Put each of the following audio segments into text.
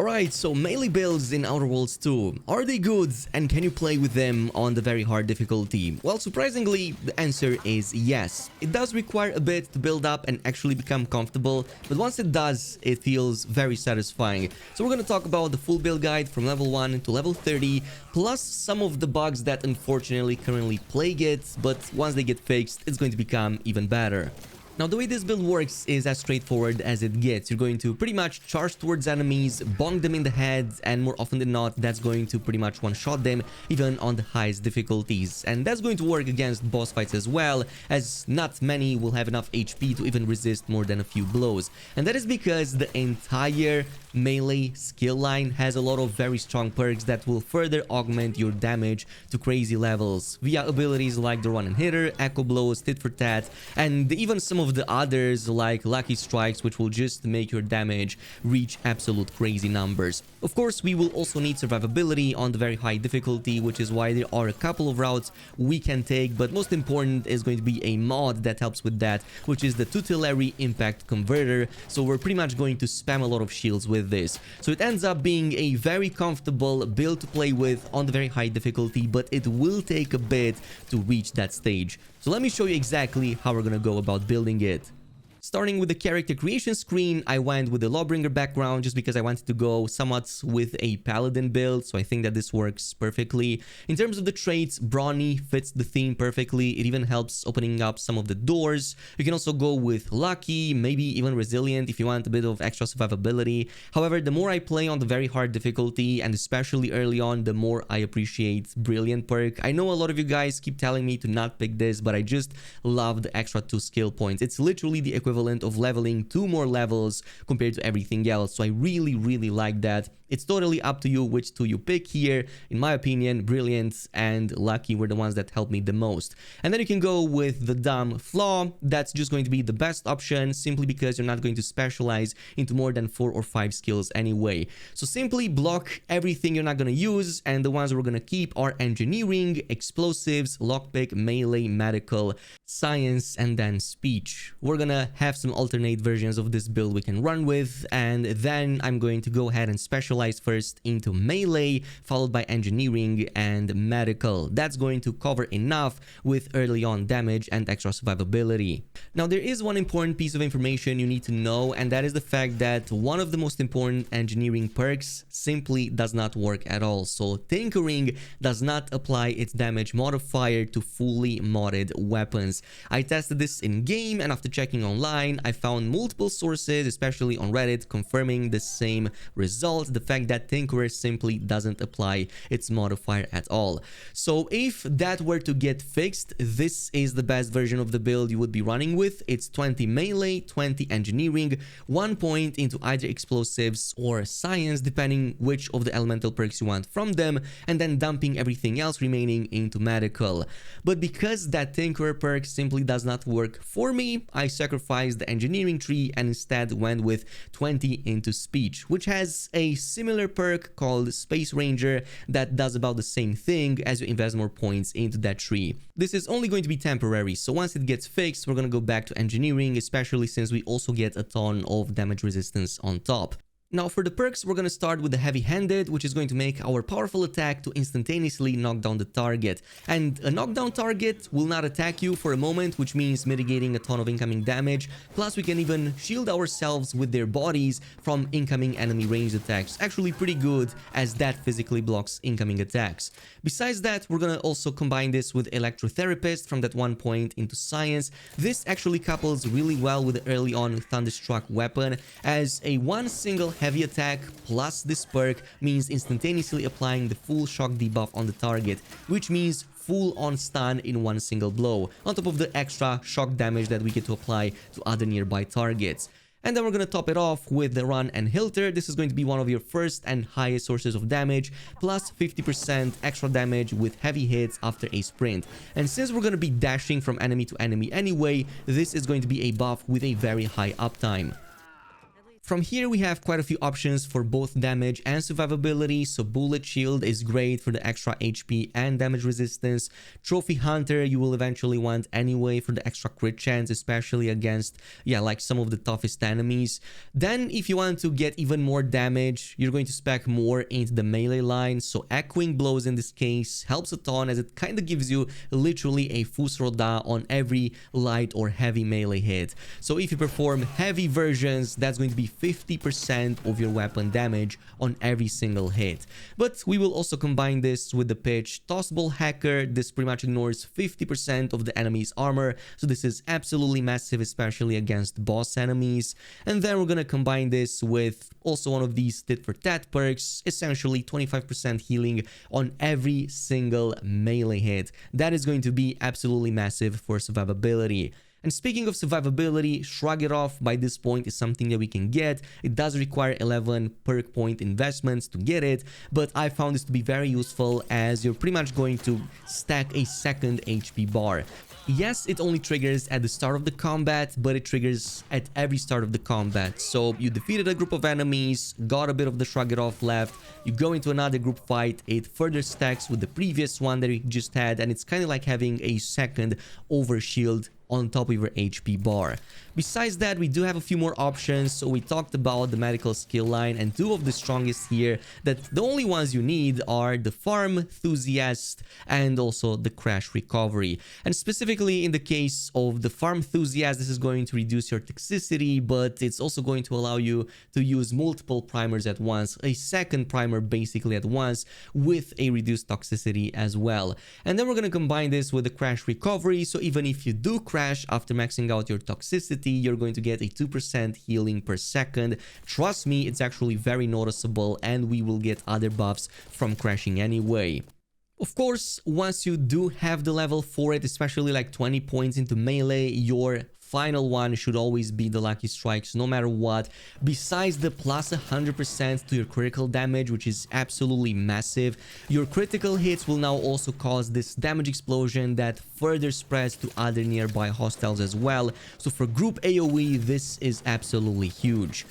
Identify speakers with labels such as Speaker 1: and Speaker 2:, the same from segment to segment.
Speaker 1: Alright, so melee builds in Outer Worlds 2, are they good and can you play with them on the very hard difficulty? Well, surprisingly, the answer is yes. It does require a bit to build up and actually become comfortable, but once it does, it feels very satisfying. So we're gonna talk about the full build guide from level 1 to level 30, plus some of the bugs that unfortunately currently plague it, but once they get fixed, it's going to become even better. Now, the way this build works is as straightforward as it gets. You're going to pretty much charge towards enemies, bonk them in the head, and more often than not, that's going to pretty much one-shot them, even on the highest difficulties. And that's going to work against boss fights as well, as not many will have enough HP to even resist more than a few blows. And that is because the entire melee skill line has a lot of very strong perks that will further augment your damage to crazy levels via abilities like the run and hitter, echo blows, tit for tat, and even some of the others like lucky strikes, which will just make your damage reach absolute crazy numbers. Of course, we will also need survivability on the very high difficulty, which is why there are a couple of routes we can take, but most important is going to be a mod that helps with that, which is the tutelary impact converter. So we're pretty much going to spam a lot of shields with this. So it ends up being a very comfortable build to play with on the very high difficulty, but it will take a bit to reach that stage. So let me show you exactly how we're gonna go about building it. Starting with the character creation screen, I went with the Lawbringer background just because I wanted to go somewhat with a paladin build, so I think that this works perfectly. In terms of the traits, Brawny fits the theme perfectly. It even helps opening up some of the doors. You can also go with Lucky, maybe even Resilient if you want a bit of extra survivability. However, the more I play on the very hard difficulty, and especially early on, the more I appreciate Brilliant perk. I know a lot of you guys keep telling me to not pick this, but I just love the extra 2 skill points. It's literally the equivalent of leveling 2 more levels compared to everything else, so I really like that. It's totally up to you which 2 you pick here. In my opinion, Brilliant and Lucky were the ones that helped me the most. And then you can go with the Dumb Flaw. That's just going to be the best option, simply because you're not going to specialize into more than 4 or 5 skills anyway. So simply block everything you're not going to use, and the ones we're going to keep are Engineering, Explosives, Lockpick, Melee, Medical, Science, and then Speech. We're gonna have some alternate versions of this build we can run with, and then I'm going to go ahead and specialize first into Melee, followed by Engineering and Medical. That's going to cover enough with early on damage and extra survivability. Now, there is one important piece of information you need to know, and that is the fact that one of the most important Engineering perks simply does not work at all. So Tinkering does not apply its damage modifier to fully modded weapons. I tested this in game, and after checking online, I found multiple sources, especially on Reddit, confirming the same result, the fact that Tinkerer simply doesn't apply its modifier at all. So if that were to get fixed, this is the best version of the build you would be running with. It's 20 Melee, 20 Engineering, 1 point into either Explosives or Science, depending which of the elemental perks you want from them, and then dumping everything else remaining into Medical. But because that Tinkerer perk simply does not work for me, I sacrificed the Engineering tree and instead went with 20 into Speech, which has a similar perk called Space Ranger that does about the same thing as you invest more points into that tree. This is only going to be temporary, so once it gets fixed, we're gonna go back to Engineering, especially since we also get a ton of damage resistance on top. Now, for the perks, we're going to start with the heavy-handed, which is going to make our powerful attack to instantaneously knock down the target. And a knockdown target will not attack you for a moment, which means mitigating a ton of incoming damage. Plus, we can even shield ourselves with their bodies from incoming enemy ranged attacks. Actually pretty good, as that physically blocks incoming attacks. Besides that, we're going to also combine this with Electrotherapist from that 1 point into Science. This actually couples really well with the early on Thunderstruck weapon, as a one single heavy attack plus this perk means instantaneously applying the full shock debuff on the target, which means full on stun in one single blow, on top of the extra shock damage that we get to apply to other nearby targets. And then we're going to top it off with the Run and Hilter. This is going to be one of your first and highest sources of damage, plus 50% extra damage with heavy hits after a sprint. And since we're going to be dashing from enemy to enemy anyway, this is going to be a buff with a very high uptime. From here, we have quite a few options for both damage and survivability. So Bullet Shield is great for the extra HP and damage resistance. Trophy Hunter you will eventually want anyway for the extra crit chance, especially against, like some of the toughest enemies. Then if you want to get even more damage, you're going to spec more into the melee line. So Echoing Blows in this case helps a ton, as it kind of gives you literally a Fusroda on every light or heavy melee hit. So if you perform heavy versions, that's going to be 50% of your weapon damage on every single hit. But we will also combine this with the pitch Tossable Hacker. This pretty much ignores 50% of the enemy's armor, so this is absolutely massive, especially against boss enemies. And then we're gonna combine this with also one of these tit for tat perks, essentially 25% healing on every single melee hit. That is going to be absolutely massive for survivability. And speaking of survivability, Shrug It Off by this point is something that we can get. It does require 11 perk point investments to get it, but I found this to be very useful, as you're pretty much going to stack a second HP bar. Yes, it only triggers at the start of the combat, but it triggers at every start of the combat. So you defeated a group of enemies, got a bit of the Shrug It Off left, you go into another group fight, it further stacks with the previous one that you just had, and it's kind of like having a second overshield on top of your HP bar. Besides that, we do have a few more options. So we talked about the medical skill line, and two of the strongest here, that the only ones you need are the Farm Enthusiast and also the Crash Recovery. And specifically in the case of the Farm Enthusiast, this is going to reduce your toxicity, but it's also going to allow you to use multiple primers at once, a second primer basically at once, with a reduced toxicity as well. And then we're going to combine this with the Crash Recovery, so even if you do crash after maxing out your toxicity, you're going to get a 2% healing per second. Trust me, it's actually very noticeable, and we will get other buffs from crashing anyway. Of course, once you do have the level for it, especially like 20 points into melee, your final one should always be the Lucky Strikes, no matter what. Besides the plus 100% to your critical damage, which is absolutely massive, your critical hits will now also cause this damage explosion that further spreads to other nearby hostiles as well. So for group AoE, this is absolutely huge.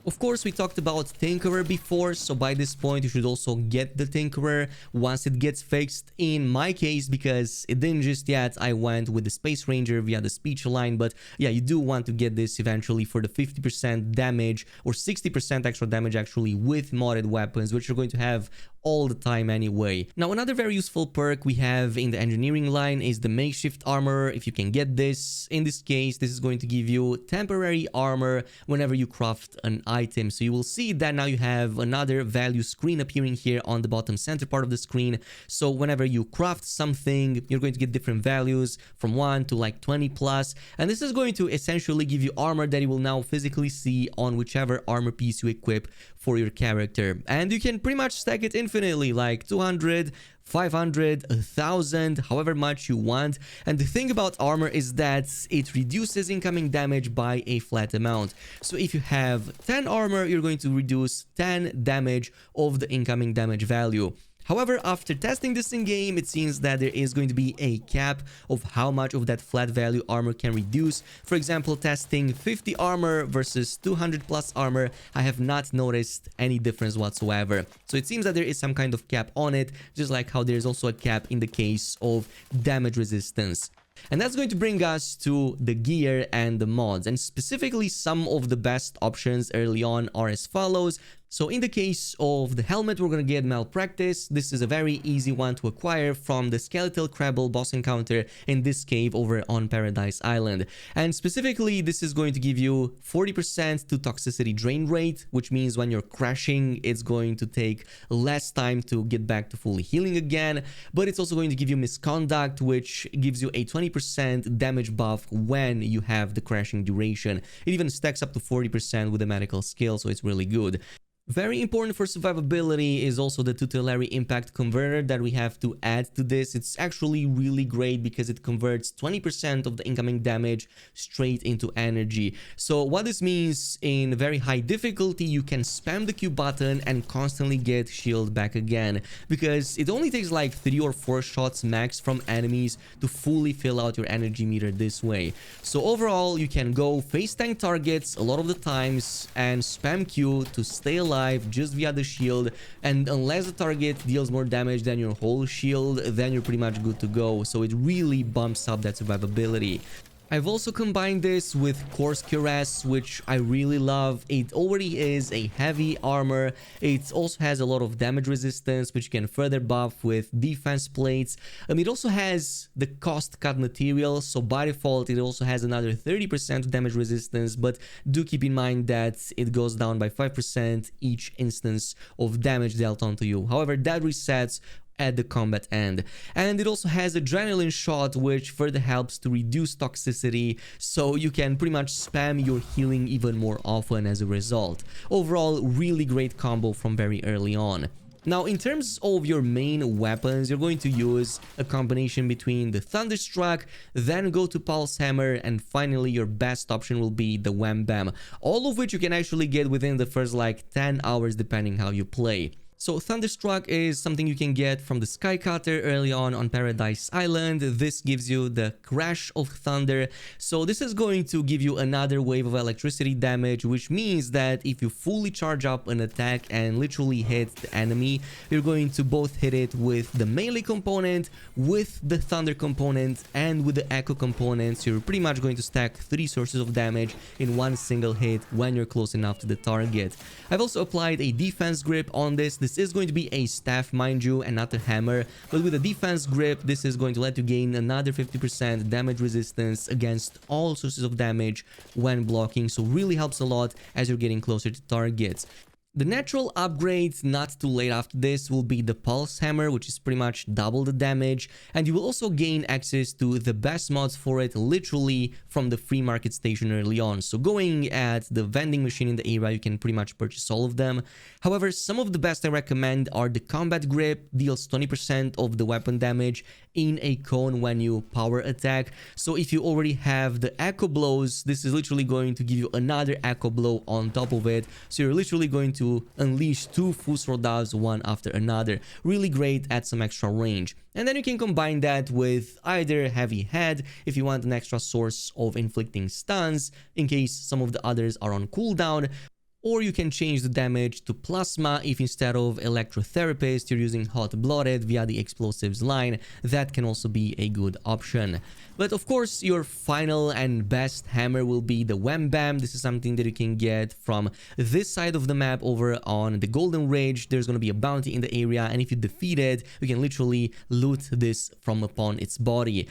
Speaker 1: Of course, we talked about Tinkerer before, so by this point you should also get the Tinkerer once it gets fixed. In my case, because it didn't just yet, I went with the Space Ranger via the speech line, but yeah, you do want to get this eventually for the 50% damage or 60% extra damage actually with modded weapons, which you're going to have all the time anyway. Now, another very useful perk we have in the engineering line is the Makeshift Armor. If you can get this, in this case, this is going to give you temporary armor whenever you craft an item. So you will see that now you have another value screen appearing here on the bottom center part of the screen. So whenever you craft something, you're going to get different values from 1 to like 20 plus. And this is going to essentially give you armor that you will now physically see on whichever armor piece you equip for your character. And you can pretty much stack it infinitely, like 200, 500, 1000, however much you want. And the thing about armor is that it reduces incoming damage by a flat amount. So if you have 10 armor, you're going to reduce 10 damage of the incoming damage value. However, after testing this in game, it seems that there is going to be a cap of how much of that flat value armor can reduce. For example, testing 50 armor versus 200 plus armor, I have not noticed any difference whatsoever. So it seems that there is some kind of cap on it, just like how there's also a cap in the case of damage resistance. And that's going to bring us to the gear and the mods, and specifically some of the best options early on are as follows. So in the case of the helmet, we're going to get Malpractice. This is a very easy one to acquire from the Skeletal Crabble boss encounter in this cave over on Paradise Island. And specifically, this is going to give you 40% to toxicity drain rate, which means when you're crashing, it's going to take less time to get back to fully healing again. But it's also going to give you Misconduct, which gives you a 20% damage buff when you have the crashing duration. It even stacks up to 40% with the medical skill, so it's really good. Very important for survivability is also the tutelary impact converter that we have to add to this. It's actually really great because it converts 20% of the incoming damage straight into energy. So what this means, in very high difficulty, you can spam the Q button and constantly get shield back again, because it only takes like 3 or 4 shots max from enemies to fully fill out your energy meter this way. So overall, you can go face tank targets a lot of the times and spam Q to stay alive just via the shield, and unless the target deals more damage than your whole shield, then you're pretty much good to go. So it really bumps up that survivability. I've also combined this with Coarse Cuirass, which I really love. It already is a heavy armor. It also has a lot of damage resistance, which you can further buff with defense plates. It also has the cost cut material, so by default it also has another 30% damage resistance, but do keep in mind that it goes down by 5% each instance of damage dealt onto you. However, that resets at the combat end. And it also has adrenaline shot, which further helps to reduce toxicity, so you can pretty much spam your healing even more often as a result. Overall, really great combo from very early on. Now, in terms of your main weapons, you're going to use a combination between the Thunderstruck, then go to Pulse Hammer, and finally your best option will be the Wham Bam, all of which you can actually get within the first like 10 hours depending how you play. So Thunderstruck is something you can get from the Sky Cutter early on Paradise Island. This gives you the Crash of Thunder. So this is going to give you another wave of electricity damage, which means that if you fully charge up an attack and literally hit the enemy, you're going to both hit it with the melee component, with the Thunder component, and with the Echo component. So you're pretty much going to stack 3 sources of damage in one single hit when you're close enough to the target. I've also applied a defense grip on this. This is going to be a staff, mind you, and not a hammer, but with a defense grip, this is going to let you gain another 50% damage resistance against all sources of damage when blocking, so really helps a lot as you're getting closer to targets. The natural upgrade, not too late after this, will be the Pulse Hammer, which is pretty much double the damage, and you will also gain access to the best mods for it literally from the free market station early on. So going at the vending machine in the area, you can pretty much purchase all of them. However, some of the best I recommend are the Combat Grip, deals 20% of the weapon damage in a cone when you power attack. So if you already have the Echo Blows, this is literally going to give you another Echo Blow on top of it. So you're literally going to unleash 2 full soldados one after another. Really great at some extra range. And then you can combine that with either Heavy Head if you want an extra source of inflicting stuns in case some of the others are on cooldown, or you can change the damage to Plasma if instead of Electrotherapist you're using Hot Blooded via the Explosives line. That can also be a good option. But of course, your final and best hammer will be the Wham Bam. This is something that you can get from this side of the map over on the Golden Ridge. There's going to be a bounty in the area, and if you defeat it, you can literally loot this from upon its body.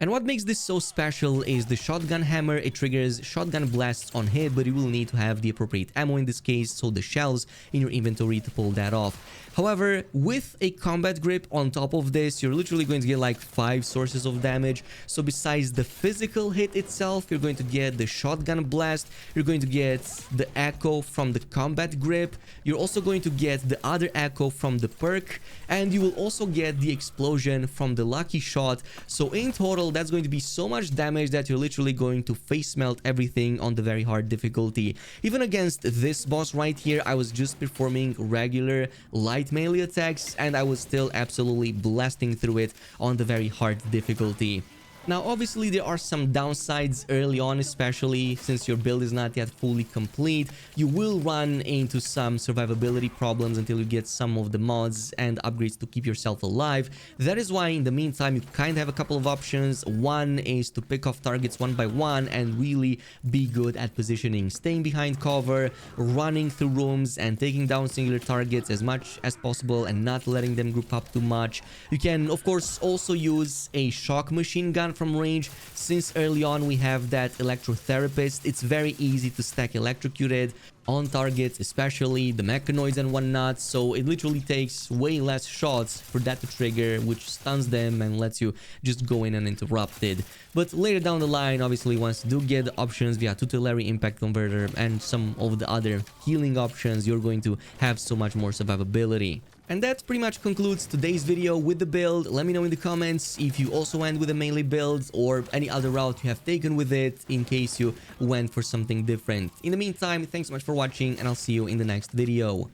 Speaker 1: And what makes this so special is the Shotgun Hammer. It triggers shotgun blasts on hit, but you will need to have the appropriate ammo in this case, so the shells in your inventory to pull that off. However, with a Combat Grip on top of this, you're literally going to get like 5 sources of damage. So besides the physical hit itself, you're going to get the Shotgun Blast, you're going to get the Echo from the Combat Grip, you're also going to get the other Echo from the perk, and you will also get the Explosion from the Lucky Shot. So in total, that's going to be so much damage that you're literally going to face melt everything on the very hard difficulty. Even against this boss right here, I was just performing regular light melee attacks and I was still absolutely blasting through it on the very hard difficulty. Now, obviously, there are some downsides early on, especially since your build is not yet fully complete. You will run into some survivability problems until you get some of the mods and upgrades to keep yourself alive. That is why, in the meantime, you kind of have a couple of options. One is to pick off targets one by one and really be good at positioning, staying behind cover, running through rooms, and taking down singular targets as much as possible and not letting them group up too much. You can, of course, also use a shock machine gun from range. Since early on we have that electrotherapist, it's very easy to stack electrocuted on targets, especially the mechanoids and whatnot, so it literally takes way less shots for that to trigger, which stuns them and lets you just go in uninterrupted. But later down the line, obviously, once you do get the options via tutelary impact converter and some of the other healing options, you're going to have so much more survivability. And that pretty much concludes today's video with the build. Let me know in the comments if you also went with a melee build or any other route you have taken with it, in case you went for something different. In the meantime, thanks so much for watching, and I'll see you in the next video.